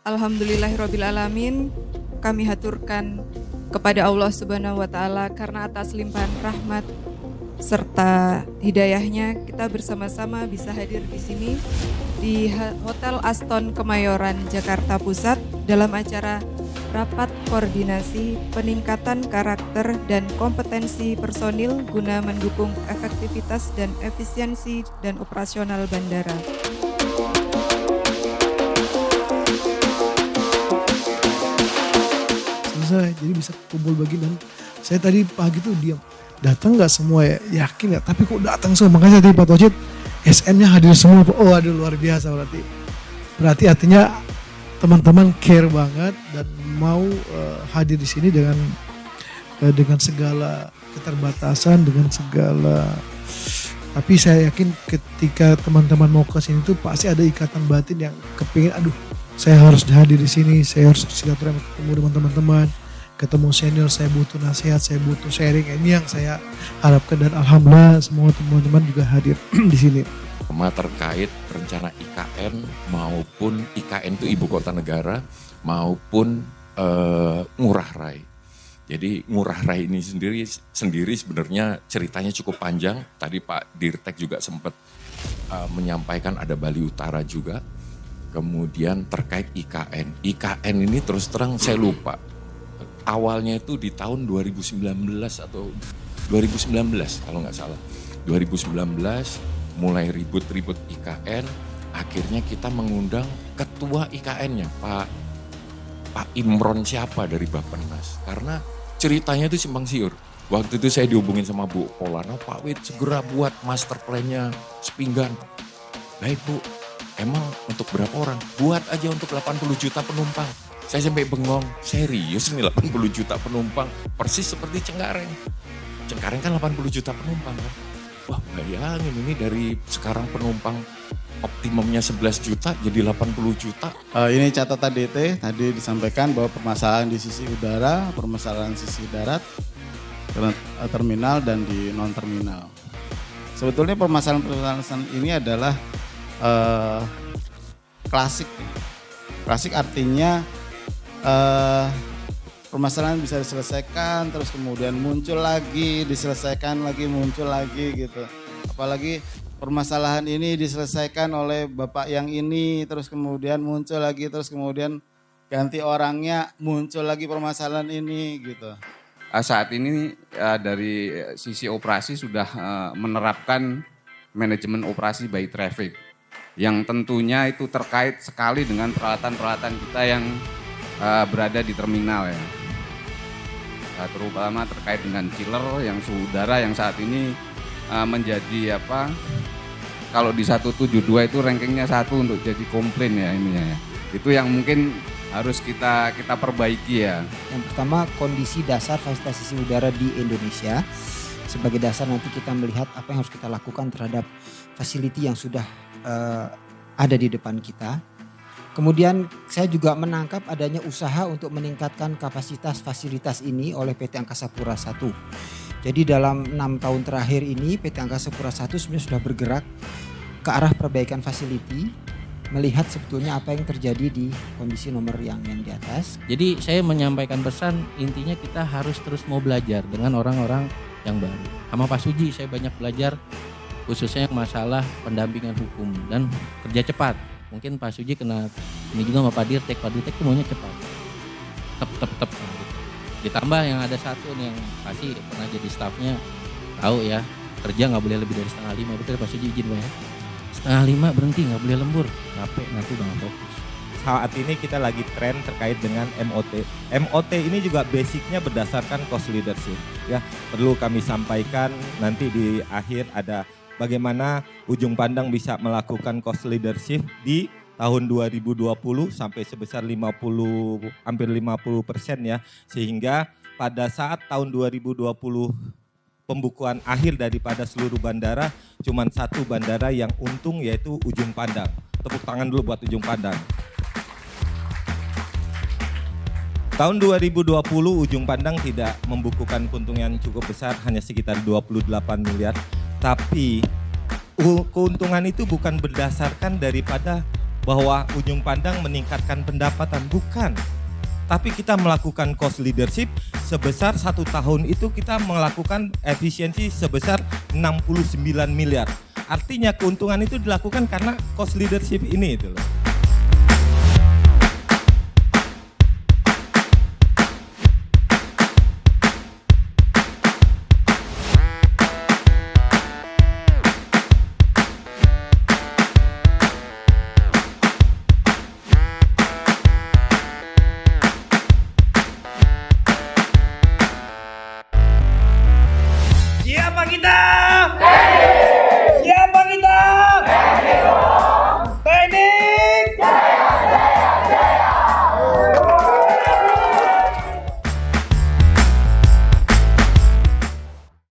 Alhamdulillahirrabbilalamin, kami haturkan kepada Allah Subhanahu wa Ta'ala karena atas limpahan rahmat serta hidayahnya kita bersama-sama bisa hadir di sini di Hotel Aston Kemayoran, Jakarta Pusat dalam acara Rapat Koordinasi Peningkatan Karakter dan Kompetensi Personil guna mendukung efektivitas dan efisiensi dan operasional bandara. Selesai, jadi bisa kumpul bagi. Dan saya tadi pagi tuh diam, datang nggak semua ya, yakin nggak, tapi kok datang semua. Makanya tadi Pak Tauhid SN-nya hadir semua. Oh aduh, luar biasa. Berarti artinya teman-teman care banget dan mau hadir di sini dengan segala keterbatasan, dengan segala. Tapi saya yakin ketika teman-teman mau ke sini tuh pasti ada ikatan batin yang kepingin, aduh saya harus hadir di sini, saya harus silaturahmi, ketemu dengan teman-teman, ketemu senior, saya butuh nasihat, saya butuh sharing. Ini yang saya harapkan dan alhamdulillah semua teman-teman juga hadir di sini. Terkait rencana IKN maupun IKN itu ibu kota negara maupun Ngurah Rai. Jadi Ngurah Rai ini sendiri sebenarnya ceritanya cukup panjang. Tadi Pak Dirtek juga sempat menyampaikan ada Bali Utara juga. Kemudian terkait IKN. IKN ini terus terang saya lupa. Awalnya itu di tahun 2019 atau 2019 kalau nggak salah. 2019 mulai ribut-ribut IKN. Akhirnya kita mengundang ketua IKN-nya Pak Imron siapa dari Bappenas. Karena ceritanya itu simpang siur. Waktu itu saya dihubungin sama Bu Polana, Pak Wid segera buat master plan-nya Sepinggan. Baik Bu, emang untuk berapa orang? Buat aja untuk 80 juta penumpang. Saya sampai bengong, serius nih 80 juta penumpang? Persis seperti Cengkareng. Cengkareng kan 80 juta penumpang kan. Wah bayangin ini dari sekarang penumpang optimumnya 11 juta jadi 80 juta. Ini catatan DT tadi disampaikan bahwa permasalahan di sisi udara, permasalahan sisi darat, terminal dan di non terminal. Sebetulnya permasalahan ini adalah klasik. Klasik artinya permasalahan bisa diselesaikan terus kemudian muncul lagi, diselesaikan lagi, muncul lagi gitu. Apalagi permasalahan ini diselesaikan oleh bapak yang ini, terus kemudian muncul lagi, terus kemudian ganti orangnya, muncul lagi permasalahan ini gitu. Saat ini dari sisi operasi sudah menerapkan manajemen operasi by traffic. Yang tentunya itu terkait sekali dengan peralatan-peralatan kita yang berada di terminal ya. Terutama terkait dengan chiller yang suhu udara yang saat ini menjadi kalau di 172 itu rankingnya 1 untuk jadi komplain ya ininya ya. Itu yang mungkin harus kita perbaiki ya. Yang pertama kondisi dasar fasilitas sisi udara di Indonesia. Sebagai dasar nanti kita melihat apa yang harus kita lakukan terhadap fasiliti yang sudah ada di depan kita. Kemudian saya juga menangkap adanya usaha untuk meningkatkan kapasitas fasilitas ini oleh PT Angkasa Pura I. Jadi dalam 6 tahun terakhir ini PT Angkasa Pura I sebenarnya sudah bergerak ke arah perbaikan fasiliti, melihat sebetulnya apa yang terjadi di kondisi nomor yang di atas. Jadi saya menyampaikan pesan intinya kita harus terus mau belajar dengan orang-orang yang baru. Sama Pak Suji saya banyak belajar khususnya masalah pendampingan hukum dan kerja cepat. Mungkin Pak Suji kena ini juga sama Pak Dirtek itu maunya cepat. Tep. Ditambah yang ada satu nih yang pasti pernah jadi stafnya tahu ya, kerja nggak boleh lebih dari 4:30, betul Pak Suji izin Pak ya? 4:30 berhenti, nggak boleh lembur, capek nanti udah nggak fokus. Saat ini kita lagi tren terkait dengan MOT. MOT ini juga basicnya berdasarkan cost leadership. Ya, perlu kami sampaikan nanti di akhir ada bagaimana Ujung Pandang bisa melakukan cost leadership di tahun 2020 sampai sebesar hampir 50% ya. Sehingga pada saat tahun 2020 pembukuan akhir daripada seluruh bandara, cuman satu bandara yang untung yaitu Ujung Pandang. Tepuk tangan dulu buat Ujung Pandang. Tahun 2020 Ujung Pandang tidak membukukan keuntungan cukup besar, hanya sekitar 28 miliar. Tapi keuntungan itu bukan berdasarkan daripada bahwa ujung pandang meningkatkan pendapatan, bukan. Tapi kita melakukan cost leadership sebesar 1 tahun itu kita melakukan efisiensi sebesar 69 miliar. Artinya keuntungan itu dilakukan karena cost leadership ini itu loh.